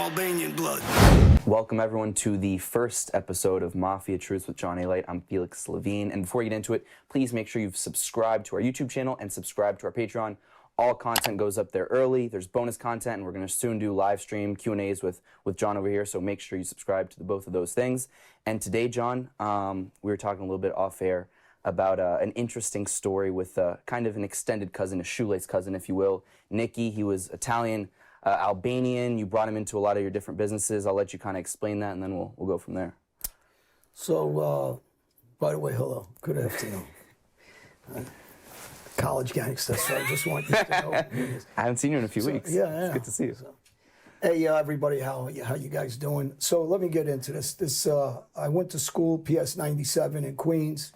Albanian blood. Welcome everyone to the first episode of Mafia Truths with John Alite. I'm Felix Levine, and before you get into it, please make sure you've subscribed to our YouTube channel and subscribed to our Patreon. All content goes up there early. There's bonus content, and we're going to soon do live stream Q&As with John over here, so make sure you subscribe to both of those things. And today, John, we were talking a little bit off air about an interesting story with kind of an extended cousin, a shoelace cousin, if you will. Nicky, he was Italian, Albanian. You brought him into a lot of your different businesses. I'll let you kind of explain that, and then we'll go from there. So, by the way, hello. Good afternoon. College gangster, so I just want you to know. I haven't seen you in a few weeks. Yeah. It's good to see you. So, hey, everybody, how you guys doing? So let me get into this. I went to school, PS 97 in Queens,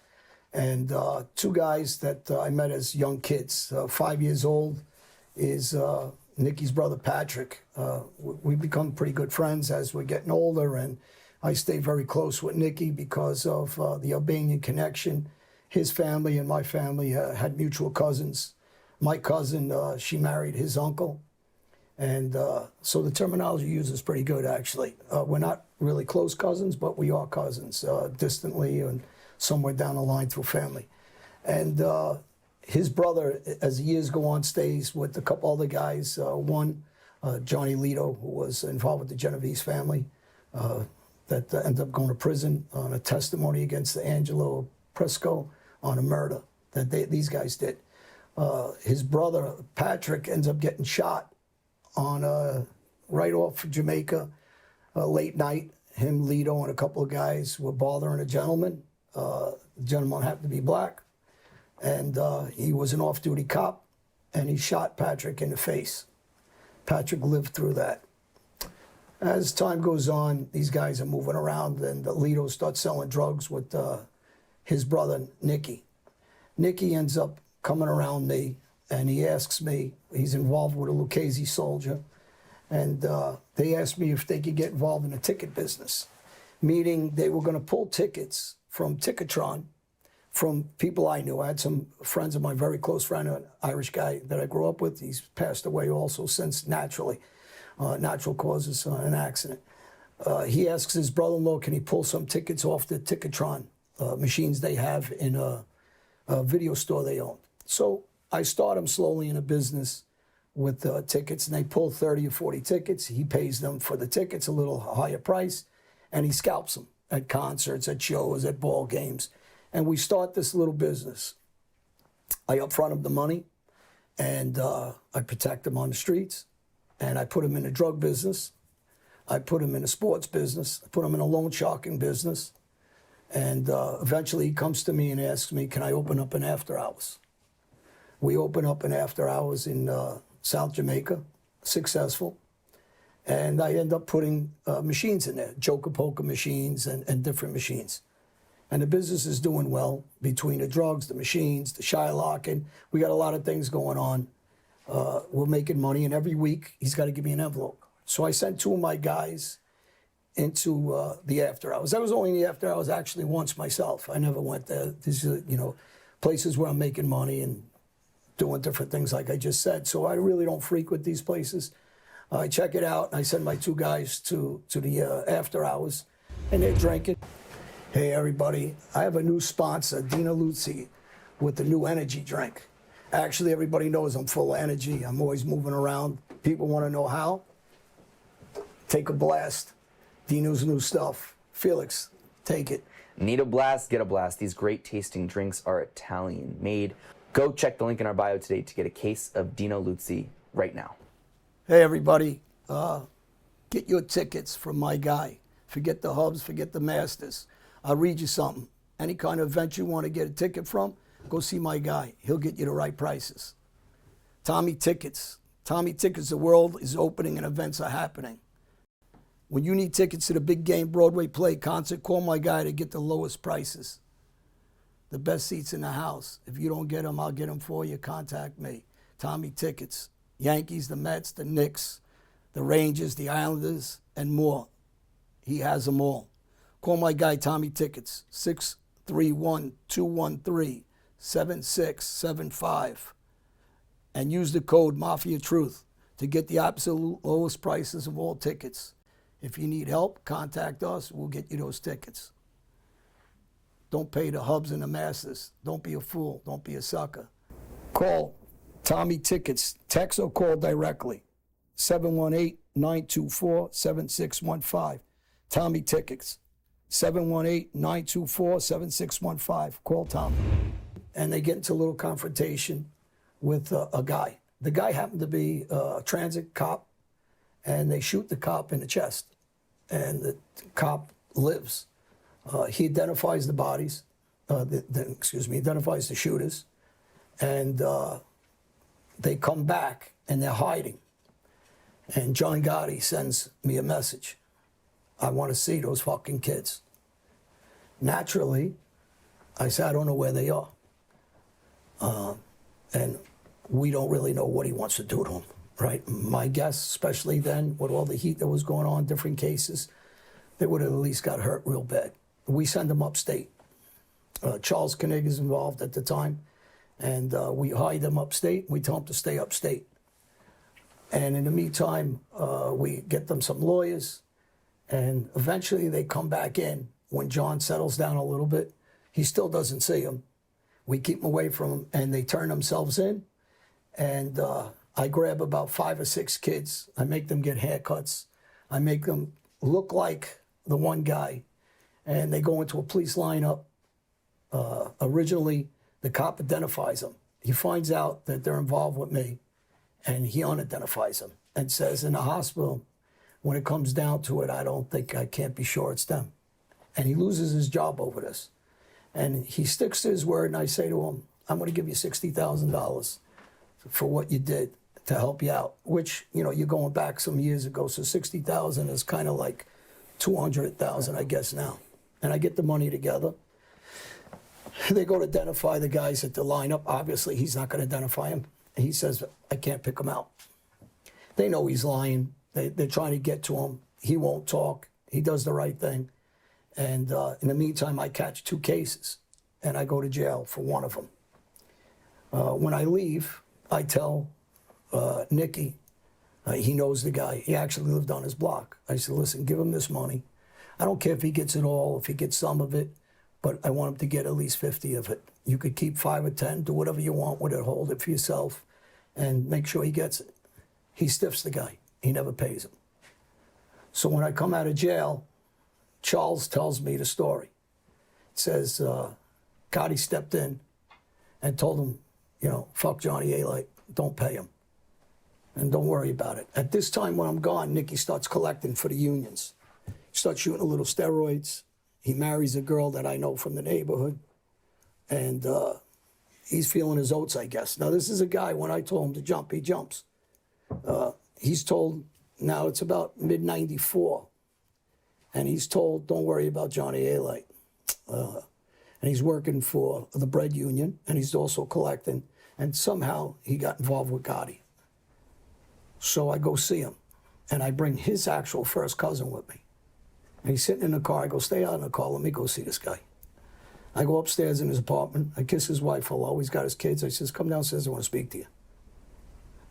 and two guys that I met as young kids. 5 years old is Nicky's brother, Patrick. We've become pretty good friends as we're getting older, and I stay very close with Nicky because of the Albanian connection. His family and my family had mutual cousins. My cousin, she married his uncle. And so the terminology used is pretty good, actually. We're not really close cousins, but we are cousins, distantly and somewhere down the line through family. And his brother, as the years go on, stays with a couple other guys. One, Johnny Lito, who was involved with the Genovese family, that ended up going to prison on a testimony against the Angelo Presco on a murder that these guys did. His brother, Patrick, ends up getting shot on right off Jamaica, late night. Him, Lito, and a couple of guys were bothering a gentleman. The gentleman happened to be black, and he was an off-duty cop, and he shot Patrick in the face. Patrick lived through that. As time goes on, these guys are moving around, and Lito starts selling drugs with his brother, Nicky. Nicky ends up coming around me, and he asks me, he's involved with a Lucchese soldier, and they asked me if they could get involved in the ticket business, meaning they were going to pull tickets from Ticketron from people I knew. I had some friends of mine, very close friend, an Irish guy that I grew up with. He's passed away also since naturally, natural causes, an accident. He asks his brother-in-law, can he pull some tickets off the Ticketron machines they have in a video store they own. So I start him slowly in a business with tickets, and they pull 30 or 40 tickets. He pays them for the tickets a little higher price, and he scalps them at concerts, at shows, at ball games. And we start this little business. I upfront him the money, and I protect him on the streets, and I put him in the drug business. I put him in a sports business. I put him in a loan sharking business. And eventually he comes to me and asks me, can I open up an after hours? We open up an after hours in South Jamaica, successful. And I end up putting machines in there, Joker Poker machines and different machines. And the business is doing well between the drugs, the machines, the Shylocking. We got a lot of things going on. We're making money, and every week he's got to give me an envelope. So I sent two of my guys into the after hours. I was only in the after hours actually once myself. I never went there. These are, places where I'm making money and doing different things like I just said. So I really don't frequent these places. I check it out, and I send my two guys to the after hours, and they're drinking. Hey, everybody, I have a new sponsor, Dina Luzzi, with the new energy drink. Actually, everybody knows I'm full of energy. I'm always moving around. People want to know how. Take a blast. Dino's new stuff. Felix, take it. Need a blast, get a blast. These great tasting drinks are Italian made. Go check the link in our bio today to get a case of Dino Luzzi right now. Hey, everybody, get your tickets from my guy. Forget the hubs, forget the masters. I'll read you something. Any kind of event you want to get a ticket from, go see my guy. He'll get you the right prices. Tommy Tickets. Tommy Tickets, the world is opening and events are happening. When you need tickets to the big game Broadway play concert, call my guy to get the lowest prices. The best seats in the house. If you don't get them, I'll get them for you. Contact me. Tommy Tickets. Yankees, the Mets, the Knicks, the Rangers, the Islanders, and more. He has them all. Call my guy, Tommy Tickets, 631-213-7675. And use the code Mafia Truth to get the absolute lowest prices of all tickets. If you need help, contact us. We'll get you those tickets. Don't pay the hubs and the masses. Don't be a fool. Don't be a sucker. Call Tommy Tickets. Text or call directly. 718-924-7615. Tommy Tickets. 718-924-7615. Call Tommy. And they get into a little confrontation with a guy. The guy happened to be a transit cop, and they shoot the cop in the chest. And the cop lives. He identifies the bodies, identifies the shooters, and they come back and they're hiding. And John Gotti sends me a message. I want to see those fucking kids. Naturally, I said, I don't know where they are. And we don't really know what he wants to do to them, right? My guess, especially then, with all the heat that was going on, different cases, they would have at least got hurt real bad. We send them upstate. Charles Koenig is involved at the time, and we hide them upstate. We tell them to stay upstate. And in the meantime, we get them some lawyers, and eventually they come back in. When John settles down a little bit, he still doesn't see them. We keep them away from them, and they turn themselves in. And I grab about 5 or 6 kids. I make them get haircuts. I make them look like the one guy. And they go into a police lineup. Originally, the cop identifies them. He finds out that they're involved with me, and he unidentifies them and says, in the hospital, when it comes down to it, I can't be sure it's them. And he loses his job over this. And he sticks to his word, and I say to him, I'm going to give you $60,000 for what you did to help you out, which, you're going back some years ago, so $60,000 is kind of like $200,000, I guess, now. And I get the money together. They go to identify the guys at the lineup. Obviously, he's not going to identify him. He says, I can't pick him out. They know he's lying. They're trying to get to him. He won't talk. He does the right thing. And in the meantime, I catch 2 cases, and I go to jail for one of them. When I leave, I tell Nicky, he knows the guy. He actually lived on his block. I said, listen, give him this money. I don't care if he gets it all, if he gets some of it, but I want him to get at least 50 of it. You could keep 5 or 10, do whatever you want with it, hold it for yourself, and make sure he gets it. He stiffs the guy. He never pays him. So when I come out of jail, Charles tells me the story. It says, Gotti stepped in and told him, fuck Johnny Alite, don't pay him. And don't worry about it. At this time when I'm gone, Nicky starts collecting for the unions. He starts shooting a little steroids. He marries a girl that I know from the neighborhood. And he's feeling his oats, I guess. Now, this is a guy, when I told him to jump, he jumps. He's told, now it's about mid-94, and he's told, don't worry about Johnny Alite. And he's working for the bread union, and he's also collecting, and somehow he got involved with Gotti. So I go see him, and I bring his actual first cousin with me. And he's sitting in the car. I go, stay out in the car. Let me go see this guy. I go upstairs in his apartment. I kiss his wife hello. He's got his kids. I says, come downstairs. I want to speak to you.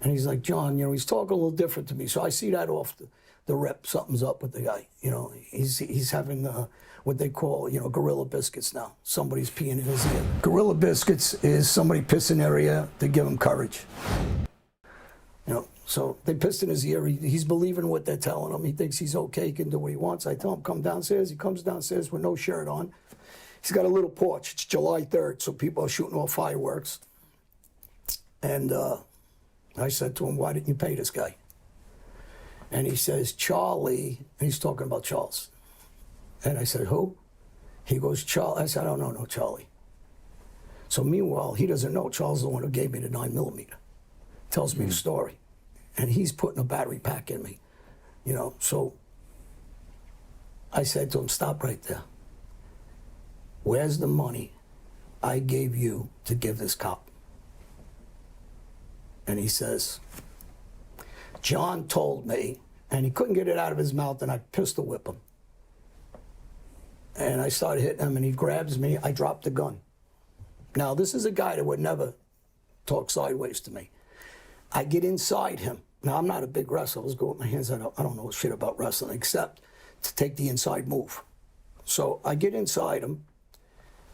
And he's like, John, he's talking a little different to me. So I see that off the rip. Something's up with the guy. He's having what they call, gorilla biscuits now. Somebody's peeing in his ear. Gorilla biscuits is somebody pissing in their ear to give him courage. So they pissed in his ear. He's believing what they're telling him. He thinks he's okay. He can do what he wants. I tell him, come downstairs. He comes downstairs with no shirt on. He's got a little porch. It's July 3rd, so people are shooting off fireworks. And I said to him, why didn't you pay this guy? And he says, Charlie, and he's talking about Charles. And I said, who? He goes, Charlie. I said, I don't know, no Charlie. So meanwhile, he doesn't know Charles is the one who gave me the 9mm. Tells me the story. And he's putting a battery pack in me, So I said to him, stop right there. Where's the money I gave you to give this cop? And he says, John told me, and he couldn't get it out of his mouth, and I pistol whip him. And I started hitting him, and he grabs me. I dropped the gun. Now, this is a guy that would never talk sideways to me. I get inside him. Now, I'm not a big wrestler. Let's go with my hands. I don't know shit about wrestling, except to take the inside move. So I get inside him,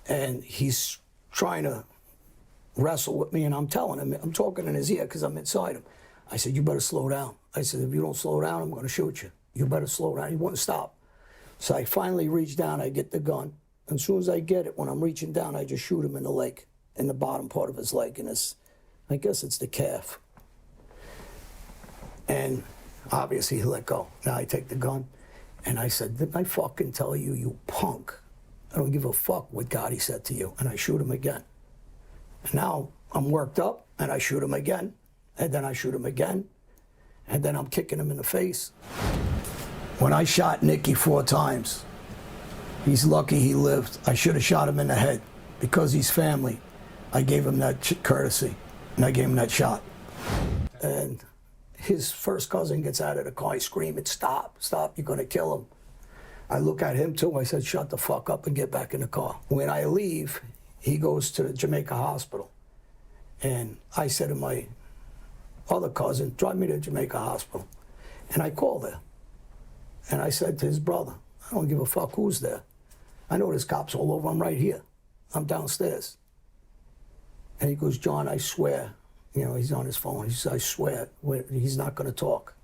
and he's trying to wrestle with me, and I'm telling him, I'm talking in his ear because I'm inside him. I said, you better slow down. I said, if you don't slow down, I'm going to shoot you. You better slow down. He wouldn't stop. So I finally reach down, I get the gun. And as soon as I get it, when I'm reaching down, I just shoot him in the leg, in the bottom part of his leg, and I guess it's the calf. And obviously he let go. Now I take the gun, and I said, didn't I fucking tell you, you punk? I don't give a fuck what Gotti said to you. And I shoot him again. And now I'm worked up, and I shoot him again, and then I shoot him again, and then I'm kicking him in the face. When I shot Nicky 4 times, he's lucky he lived. I should have shot him in the head. Because he's family, I gave him that courtesy, and I gave him that shot. And his first cousin gets out of the car, he's screaming, stop, stop, you're gonna kill him. I look at him too, I said, shut the fuck up and get back in the car. When I leave, he goes to the Jamaica hospital. And I said to my other cousin, drive me to Jamaica hospital. And I called there. And I said to his brother, I don't give a fuck who's there. I know there's cops all over, I'm right here. I'm downstairs. And he goes, John, I swear, you know, he's on his phone. He says, I swear, he's not gonna talk.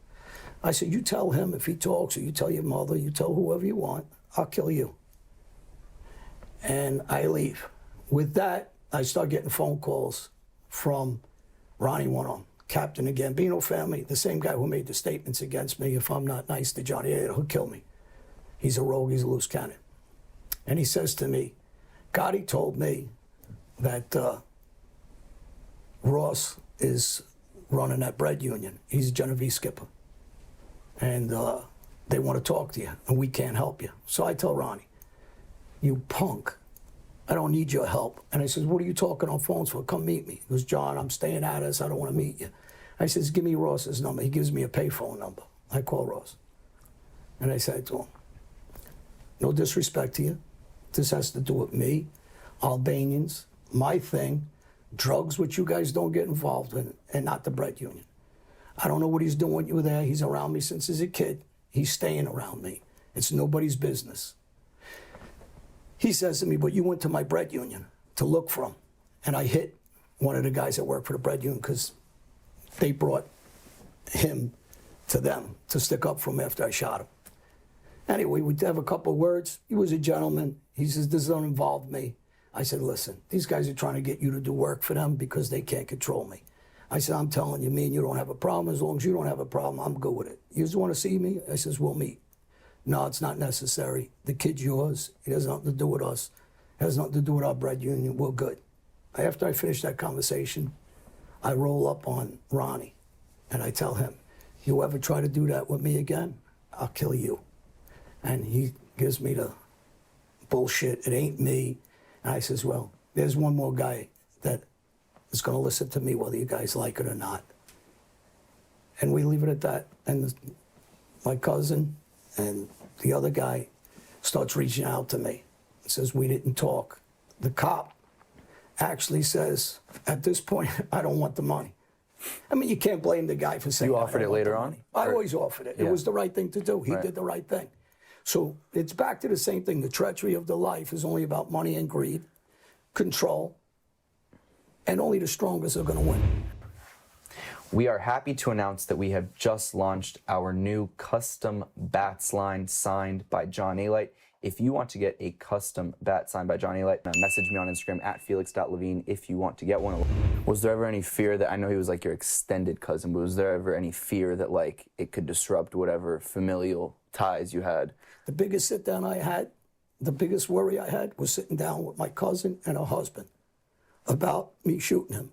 I said, you tell him if he talks, or you tell your mother, you tell whoever you want, I'll kill you. And I leave. With that, I start getting phone calls from Ronnie One-Arm, Captain of Gambino family, the same guy who made the statements against me. If I'm not nice to Johnny, he'll kill me. He's a rogue, he's a loose cannon. And he says to me, Gotti told me that Ross is running that bread union. He's a Genovese skipper. And they want to talk to you, and we can't help you. So I tell Ronnie, you punk, I don't need your help. And I says, what are you talking on phones for? Come meet me. He goes, John, I'm staying at us, I don't want to meet you. I says, give me Ross's number. He gives me a payphone number. I call Ross. And I said to him, no disrespect to you. This has to do with me, Albanians, my thing, drugs, which you guys don't get involved in, and not the bread union. I don't know what he's doing with you there. He's around me since he's a kid. He's staying around me. It's nobody's business. He says to me, but you went to my bread union to look for him. And I hit one of the guys that worked for the bread union because they brought him to them to stick up for him after I shot him. Anyway, we'd have a couple of words. He was a gentleman. He says, this don't involve me. I said, listen, these guys are trying to get you to do work for them because they can't control me. I said, I'm telling you, me and you don't have a problem. As long as you don't have a problem, I'm good with it. You just want to see me? I says, we'll meet. No, it's not necessary. The kid's yours. It has nothing to do with us. It has nothing to do with our bread union. We're good. After I finish that conversation, I roll up on Ronnie, and I tell him, you ever try to do that with me again, I'll kill you. And he gives me the bullshit, it ain't me. And I says, well, there's one more guy that is going to listen to me whether you guys like it or not. And we leave it at that. And my cousin and the other guy starts reaching out to me. Says, we didn't talk. The cop actually says, at this point, I don't want the money. I mean, you can't blame the guy for saying You offered it later on? I always offered it. Yeah. It was the right thing to do. He did the right thing. So it's back to the same thing. The treachery of the life is only about money and greed, control, and only the strongest are going to win. We are happy to announce that we have just launched our new custom bats line signed by John Alite. If you want to get a custom bat signed by John Alite, message me on Instagram at felix.levine if you want to get one. Was there ever any fear that, I know he was like your extended cousin, but was there ever any fear that like it could disrupt whatever familial ties you had? The biggest sit down I had, the biggest worry I had was sitting down with my cousin and her husband about me shooting him.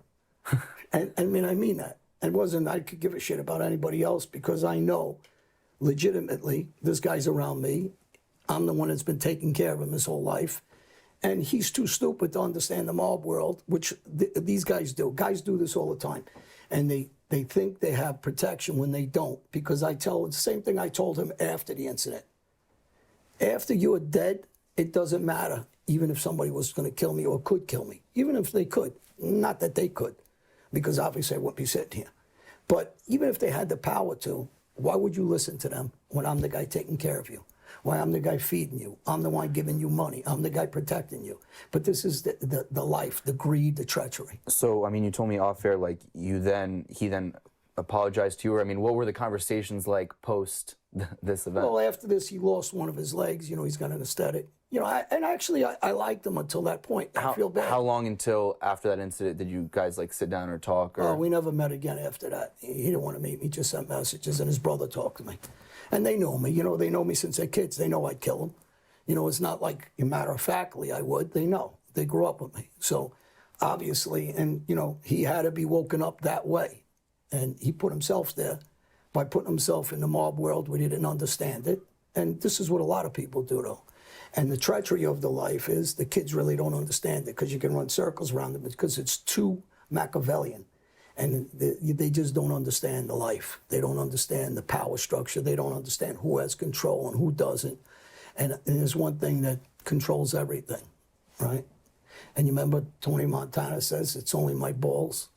And I mean that. It wasn't I could give a shit about anybody else because I know legitimately this guy's around me. I'm the one that's been taking care of him his whole life. And he's too stupid to understand the mob world, which these guys do. Guys do this all the time. And they think they have protection when they don't. Because I tell the same thing I told him after the incident. After you're dead, it doesn't matter, even if somebody was going to kill me or could kill me. Even if they could. Not that they could, because obviously I wouldn't be sitting here. But even if they had the power to, why would you listen to them when I'm the guy taking care of you? Why, I'm the guy feeding you. I'm the one giving you money. I'm the guy protecting you. But this is the life, the greed, the treachery. So, I mean, you told me off air, like, he then apologized to you, or, I mean, what were the conversations like post this event? Well, after this, he lost one of his legs. You know, he's got an aesthetic. You know, I liked him until that point. I feel bad. How long until after that incident did you guys, like, sit down or talk? Or? Oh, we never met again after that. He didn't want to meet me. He just sent messages, and his brother talked to me. And they know me. You know, they know me since they're kids. They know I'd kill him. You know, it's not like, matter-of-factly I would. They know. They grew up with me. So, obviously, and, you know, he had to be woken up that way. And he put himself there by putting himself in the mob world where he didn't understand it. And this is what a lot of people do, though. And the treachery of the life is the kids really don't understand it because you can run circles around them because it's too Machiavellian. And they just don't understand the life. They don't understand the power structure. They don't understand who has control and who doesn't. And there's one thing that controls everything, right? And you remember Tony Montana says, it's only my balls.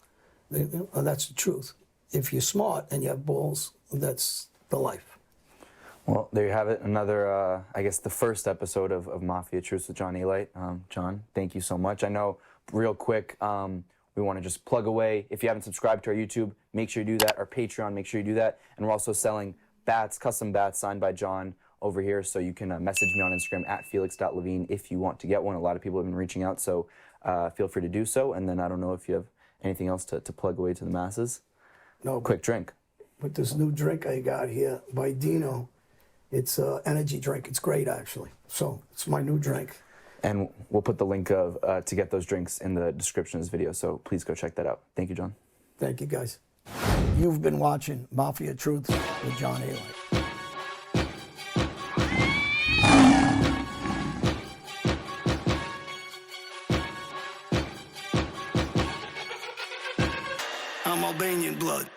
Well, that's the truth. If you're smart and you have balls, that's the life. Well, there you have it. Another, I guess, the first episode of Mafia Truths with John Alite. John, thank you so much. I know, real quick, we want to just plug away. If you haven't subscribed to our YouTube, make sure you do that. Our Patreon, make sure you do that. And we're also selling bats, custom bats signed by John over here. So you can message me on Instagram at felix.levine if you want to get one. A lot of people have been reaching out, so feel free to do so. And then I don't know if you have anything else to plug away to the masses. No. Quick drink. But this new drink I got here by Dino, it's an energy drink. It's great, actually. So it's my new drink. And we'll put the link of to get those drinks in the description of this video, so please go check that out. Thank you, John. Thank you, guys. You've been watching Mafia Truths with John Alite. I'm Albanian blood.